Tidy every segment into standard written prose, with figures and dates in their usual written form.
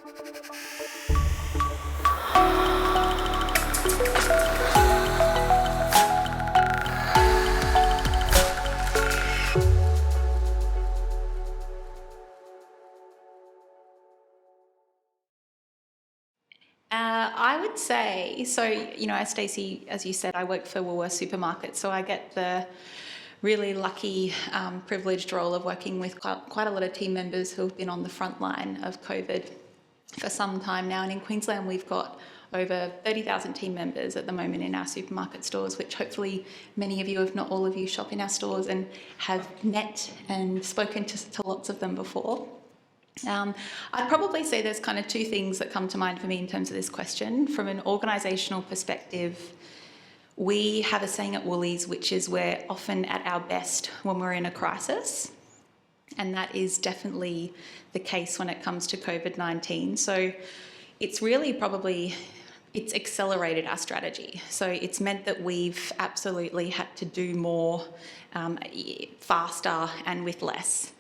I would say, so, as Stacey, as you said, I work for Woolworths Supermarkets, so I get the really lucky, privileged role of working with quite a lot of team members who have been on the front line of COVID for some time now. And in Queensland, we've got over 30,000 team members at the moment in our supermarket stores, which hopefully many of you, if not all of you, shop in our stores and have met and spoken to lots of them before. I'd probably say there's kind of two things that come to mind for me in terms of this question. From an organisational perspective, we have a saying at Woolies, which is we're often at our best when we're in a crisis. And that is definitely the case when it comes to COVID-19. So it's really it's accelerated our strategy. So it's meant that we've absolutely had to do more faster and with less.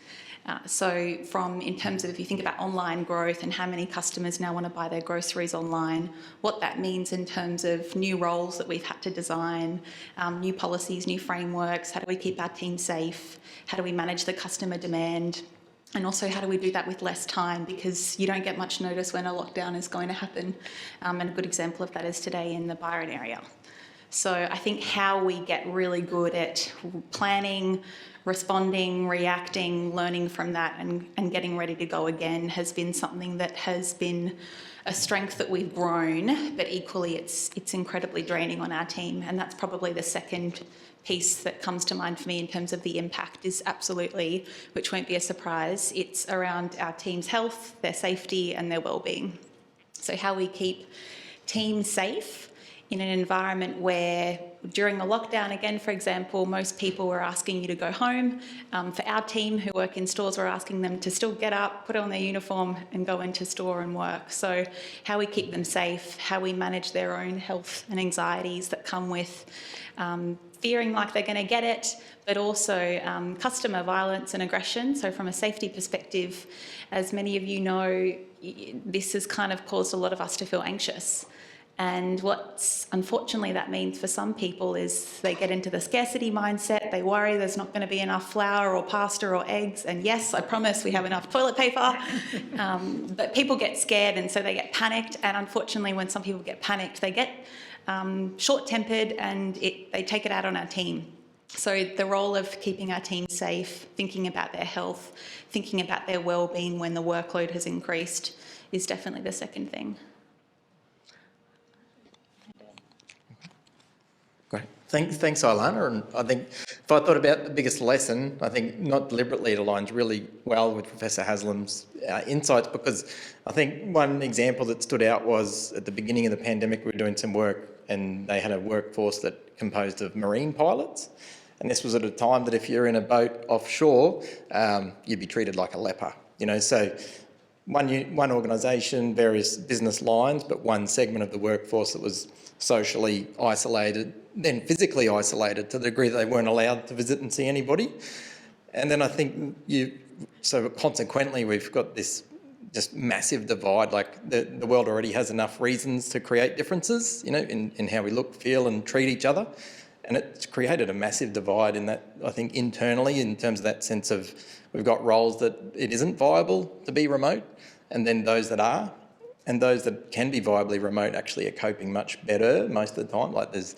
So in terms of, if you think about online growth and how many customers now want to buy their groceries online, what that means in terms of new roles that we've had to design, new policies, new frameworks, how do we keep our team safe, how do we manage the customer demand, and also how do we do that with less time, because you don't get much notice when a lockdown is going to happen. And a good example of that is today in the Byron area. So I think how we get really good at planning, responding, reacting, learning from that and getting ready to go again has been something that has been a strength that we've grown, but equally it's incredibly draining on our team. And that's probably the second piece that comes to mind for me in terms of the impact is absolutely, which won't be a surprise, it's around our team's health, their safety and their well-being. So how we keep teams safe in an environment where during the lockdown, again, for example, most people were asking you to go home. For our team who work in stores, we're asking them to still get up, put on their uniform and go into store and work. So how we keep them safe, how we manage their own health and anxieties that come with fearing like they're going to get it, but also customer violence and aggression. So from a safety perspective, as many of you know, this has kind of caused a lot of us to feel anxious. And what unfortunately that means for some people is they get into the scarcity mindset, they worry there's not going to be enough flour or pasta or eggs, and yes, I promise we have enough toilet paper, but people get scared and so they get panicked, and unfortunately when some people get panicked they get short-tempered and they take it out on our team. So the role of keeping our team safe, thinking about their health, thinking about their well-being when the workload has increased is definitely the second thing. Great. Thanks, Ilana. And I think if I thought about the biggest lesson, I think not deliberately it aligns really well with Professor Haslam's insights, because I think one example that stood out was at the beginning of the pandemic, we were doing some work and they had a workforce that composed of marine pilots. And this was at a time that if you're in a boat offshore, you'd be treated like a leper, so one organisation, various business lines, but one segment of the workforce that was socially isolated, then physically isolated to the degree that they weren't allowed to visit and see anybody. And then I think so consequently we've got this just massive divide, like the world already has enough reasons to create differences, in how we look, feel and treat each other. And it's created a massive divide in that, I think, internally, in terms of that sense of we've got roles that it isn't viable to be remote, and then those that are. And those that can be viably remote actually are coping much better most of the time. Like there's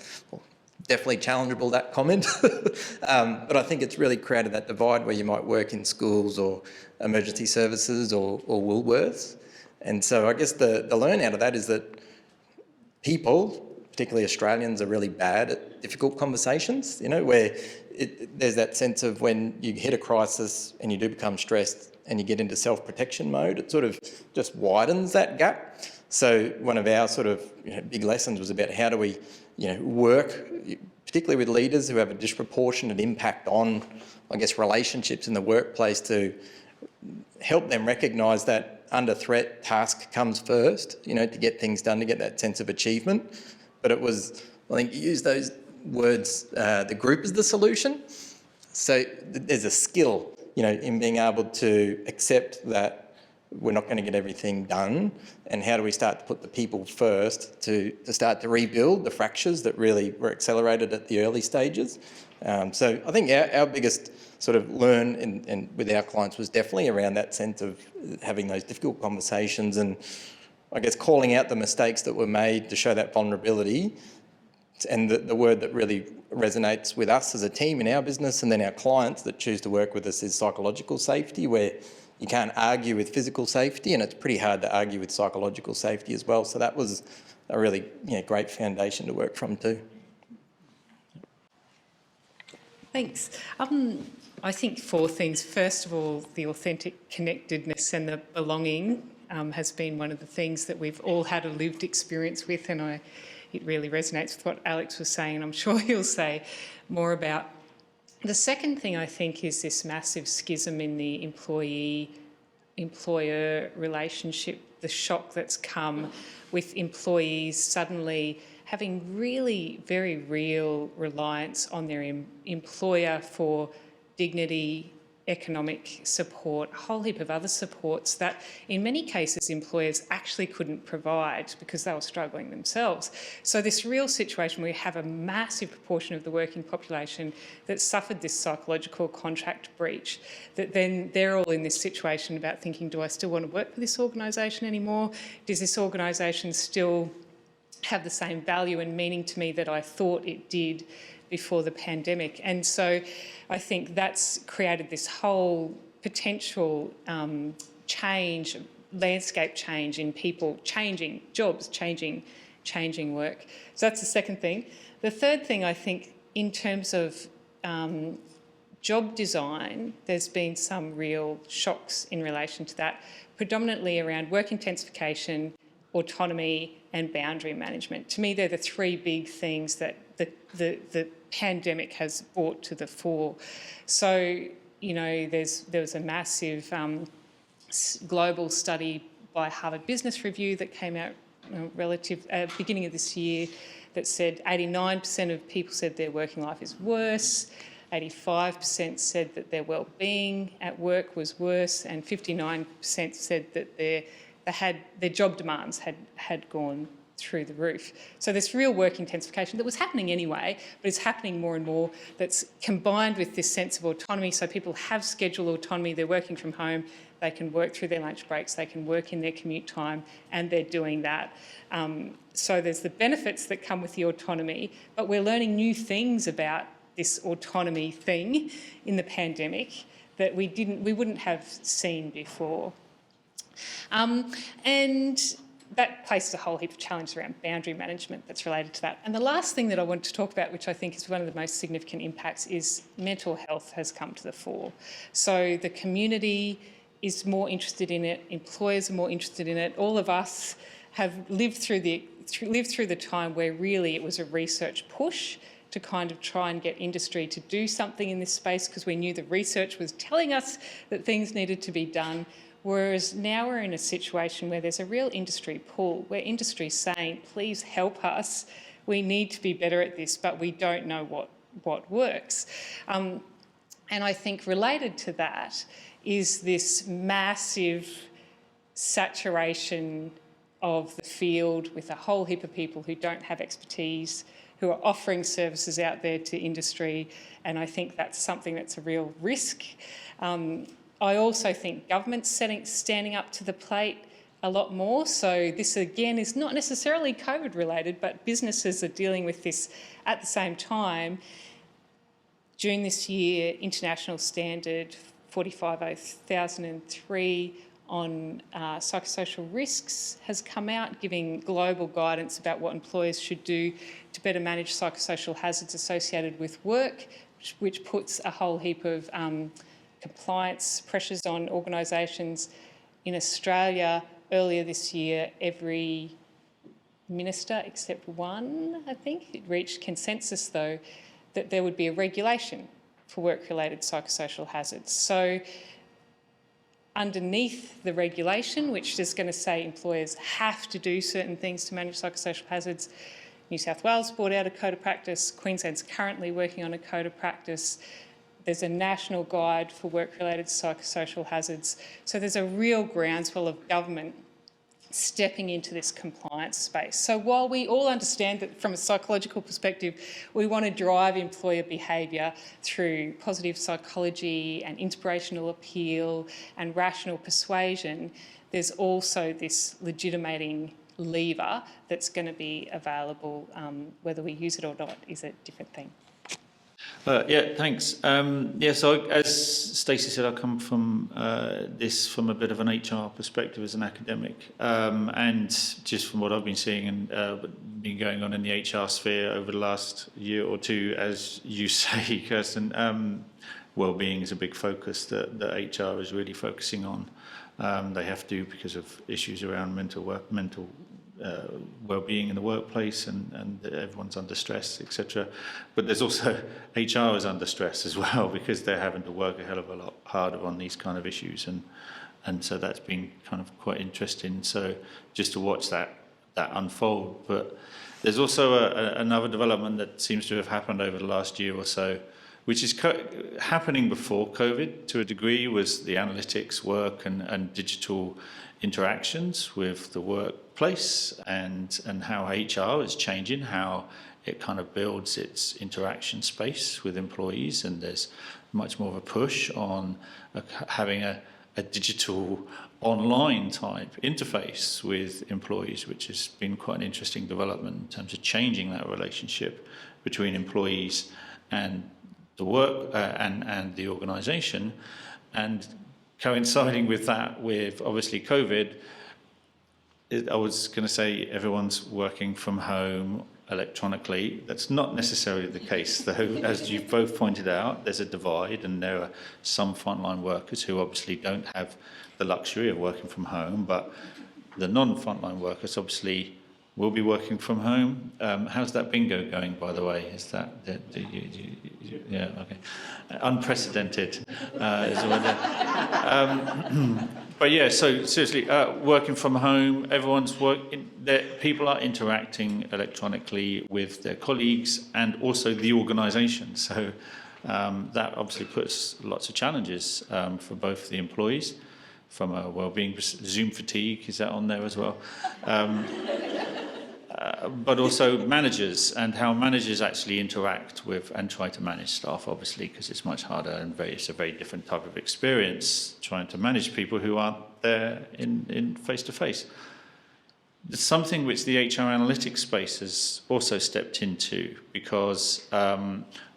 definitely challengeable, that comment. But I think it's really created that divide where you might work in schools or emergency services or Woolworths. And so I guess the learn out of that is that people, particularly Australians, are really bad at difficult conversations, where there's that sense of when you hit a crisis and you do become stressed and you get into self-protection mode, it sort of just widens that gap. So one of our sort of big lessons was about how do we work, particularly with leaders who have a disproportionate impact on, I guess, relationships in the workplace, to help them recognise that under threat, task comes first, to get things done, to get that sense of achievement. But it was, I think you used those words, the group is the solution. So there's a skill, in being able to accept that we're not going to get everything done, and how do we start to put the people first to start to rebuild the fractures that really were accelerated at the early stages. So I think our biggest sort of learn in with our clients was definitely around that sense of having those difficult conversations and I guess calling out the mistakes that were made to show that vulnerability. And the word that really resonates with us as a team in our business and then our clients that choose to work with us is psychological safety, where you can't argue with physical safety and it's pretty hard to argue with psychological safety as well. So that was a really great foundation to work from too. Thanks. I think 4 things. First of all, the authentic connectedness and the belonging has been one of the things that we've all had a lived experience with, and it really resonates with what Alex was saying, and I'm sure he'll say more about. The second thing I think is this massive schism in the employee-employer relationship, the shock that's come with employees suddenly having really very real reliance on their employer for dignity, economic support, a whole heap of other supports that in many cases employers actually couldn't provide because they were struggling themselves. So this real situation where we have a massive proportion of the working population that suffered this psychological contract breach, that then they're all in this situation about thinking, do I still want to work for this organisation anymore? Does this organisation still have the same value and meaning to me that I thought it did before the pandemic? And so I think that's created this whole potential change, landscape change in people, changing jobs, changing work. So that's the second thing. The third thing, I think, in terms of job design, there's been some real shocks in relation to that, predominantly around work intensification, autonomy and boundary management. To me, they're the 3 big things that the pandemic has brought to the fore. So, there was a massive global study by Harvard Business Review that came out beginning of this year that said 89% of people said their working life is worse, 85% said that their well-being at work was worse, and 59% said that their job demands had gone through the roof. So this real work intensification that was happening anyway, but it's happening more and more, that's combined with this sense of autonomy. So people have schedule autonomy, they're working from home, they can work through their lunch breaks, they can work in their commute time, and they're doing that. So there's the benefits that come with the autonomy, but we're learning new things about this autonomy thing in the pandemic that we wouldn't have seen before. And that places a whole heap of challenges around boundary management that's related to that. And the last thing that I want to talk about, which I think is one of the most significant impacts, is mental health has come to the fore. So the community is more interested in it, employers are more interested in it. All of us have lived through the time where really it was a research push to kind of try and get industry to do something in this space because we knew the research was telling us that things needed to be done. Whereas now we're in a situation where there's a real industry pull, where industry's saying, please help us, we need to be better at this, but we don't know what works. And I think related to that is this massive saturation of the field with a whole heap of people who don't have expertise, who are offering services out there to industry, and I think that's something that's a real risk. I also think government's standing up to the plate a lot more. So this, again, is not necessarily COVID related, but businesses are dealing with this at the same time. During this year, International Standard 45003 on psychosocial risks has come out, giving global guidance about what employers should do to better manage psychosocial hazards associated with work, which puts a whole heap of compliance pressures on organisations. In Australia, earlier this year, every minister except one, I think, it reached consensus though, that there would be a regulation for work-related psychosocial hazards. So underneath the regulation, which is going to say employers have to do certain things to manage psychosocial hazards, New South Wales brought out a code of practice, Queensland's currently working on a code of practice, There's a national guide for work-related psychosocial hazards. So there's a real groundswell of government stepping into this compliance space. So while we all understand that from a psychological perspective, we want to drive employer behaviour through positive psychology and inspirational appeal and rational persuasion, there's also this legitimating lever that's going to be available. Whether we use it or not is a different thing. Yeah, thanks. So as Stacey said, I come from this from a bit of an HR perspective as an academic, and just from what I've been seeing and been going on in the HR sphere over the last year or two, as you say, Kirsten, well-being is a big focus that HR is really focusing on. They have to, because of issues around mental well-being in the workplace, and everyone's under stress, etc. But there's also HR is under stress as well, because they're having to work a hell of a lot harder on these kind of issues, and so that's been kind of quite interesting. So just to watch that unfold. But there's also another development that seems to have happened over the last year or so, which is happening before COVID to a degree, was the analytics work and digital interactions with the workplace, and how HR is changing, how it kind of builds its interaction space with employees, and there's much more of a push on having a digital online type interface with employees, which has been quite an interesting development in terms of changing that relationship between employees and the work and the organisation. And coinciding with that, with obviously COVID, I was going to say everyone's working from home electronically. That's not necessarily the case, though. As you've both pointed out, there's a divide, and there are some frontline workers who obviously don't have the luxury of working from home, but the non-frontline workers obviously will be working from home. How's that bingo going, by the way? Is that, yeah, okay. Unprecedented is the word there. But yeah, so seriously, working from home, people are interacting electronically with their colleagues and also the organisation. So that obviously puts lots of challenges for both the employees, from a well-being, Zoom fatigue, is that on there as well? But also managers, and how managers actually interact with and try to manage staff, obviously, because it's much harder and it's a very different type of experience trying to manage people who aren't there in face-to-face. It's something which the HR analytics space has also stepped into, because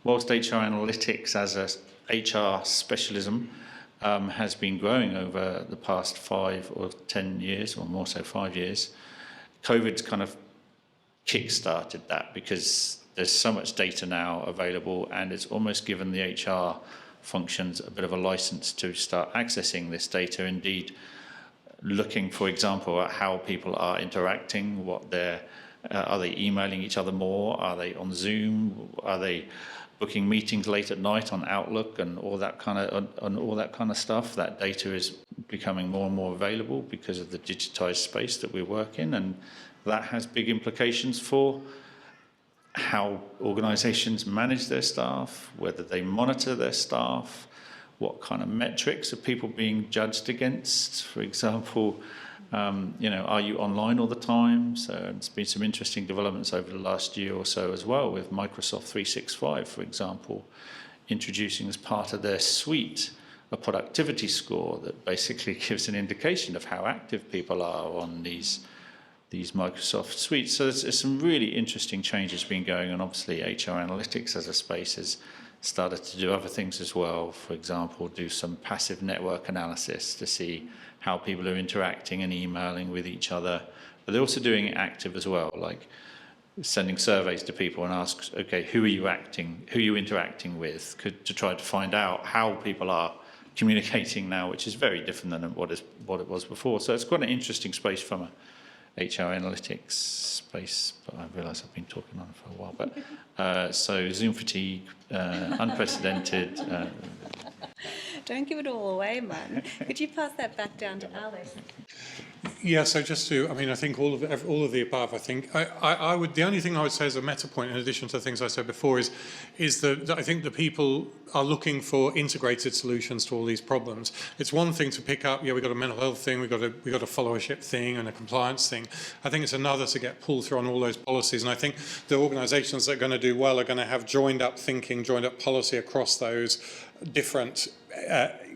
whilst HR analytics as a HR specialism has been growing over the past 5 or 10 years, or more so 5 years, COVID's kind of kick-started that, because there's so much data now available, and it's almost given the HR functions a bit of a license to start accessing this data, indeed looking, for example, at how people are interacting, are they emailing each other more, are they on Zoom, are they booking meetings late at night on Outlook, and all that kind of stuff. That data is becoming more and more available because of the digitized space that we work in, and that has big implications for how organisations manage their staff, whether they monitor their staff, what kind of metrics are people being judged against. For example, are you online all the time? So there's been some interesting developments over the last year or so as well, with Microsoft 365, for example, introducing as part of their suite a productivity score that basically gives an indication of how active people are on these Microsoft suites. So there's some really interesting changes been going on. Obviously, HR analytics as a space has started to do other things as well. For example, do some passive network analysis to see how people are interacting and emailing with each other. But they're also doing it active as well, like sending surveys to people and ask, okay, who are you interacting with, to try to find out how people are communicating now, which is very different than what it was before. So it's quite an interesting space from a HR analytics space, but I realise I've been talking on it for a while. But so Zoom fatigue, unprecedented. Don't give it all away, man. Could you pass that back down to Alex? Yeah, so just to, I mean, I think all of the above. I think I would. The only thing I would say as a meta point, in addition to the things I said before, is that I think the people are looking for integrated solutions to all these problems. It's one thing to pick up, yeah, we've got a mental health thing, we've got a followership thing and a compliance thing. I think it's another to get pulled through on all those policies. And I think the organisations that are going to do well are going to have joined up thinking, joined up policy across those different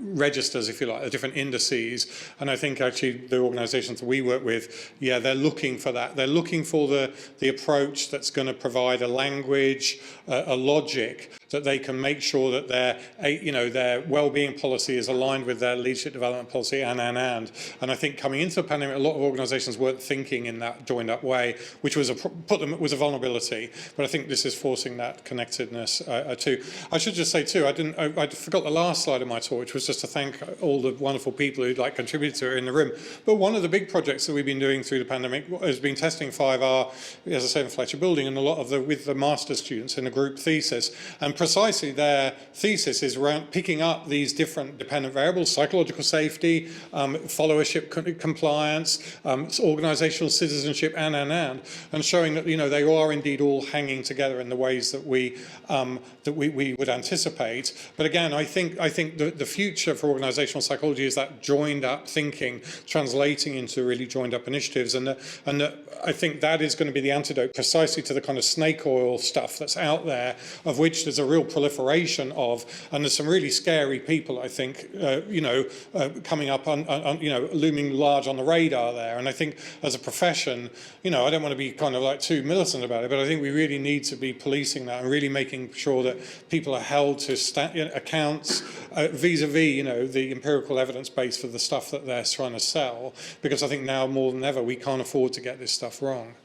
registers, if you like, the different indices. And I think actually the organisations that we work with, yeah, they're looking for that. They're looking for the approach that's going to provide a language, a logic that they can make sure that their well-being policy is aligned with their leadership development policy and. And I think coming into the pandemic, a lot of organisations weren't thinking in that joined up way, which was was a vulnerability. But I think this is forcing that connectedness too. I should just say too, I forgot the last slide of my talk, which was just to thank all the wonderful people who contributed to it in the room. But one of the big projects that we've been doing through the pandemic has been testing 5R, as I said, in Fletcher Building, and a lot of with the master students in a group thesis. And precisely their thesis is around picking up these different dependent variables: psychological safety, followership compliance, organisational citizenship, and showing that they are indeed all hanging together in the ways that we would anticipate. But again, I think the future for organisational psychology is that joined up thinking translating into really joined up initiatives, and I think that is going to be the antidote precisely to the kind of snake oil stuff that's out there, of which there's a real proliferation of, and there's some really scary people, I think, coming up on looming large on the radar there. And I think as a profession, I don't want to be kind of like too militant about it, but I think we really need to be policing that and really making sure that people are held to accounts vis-a-vis, the empirical evidence base for the stuff that they're trying to sell, because I think now more than ever we can't afford to get this stuff wrong.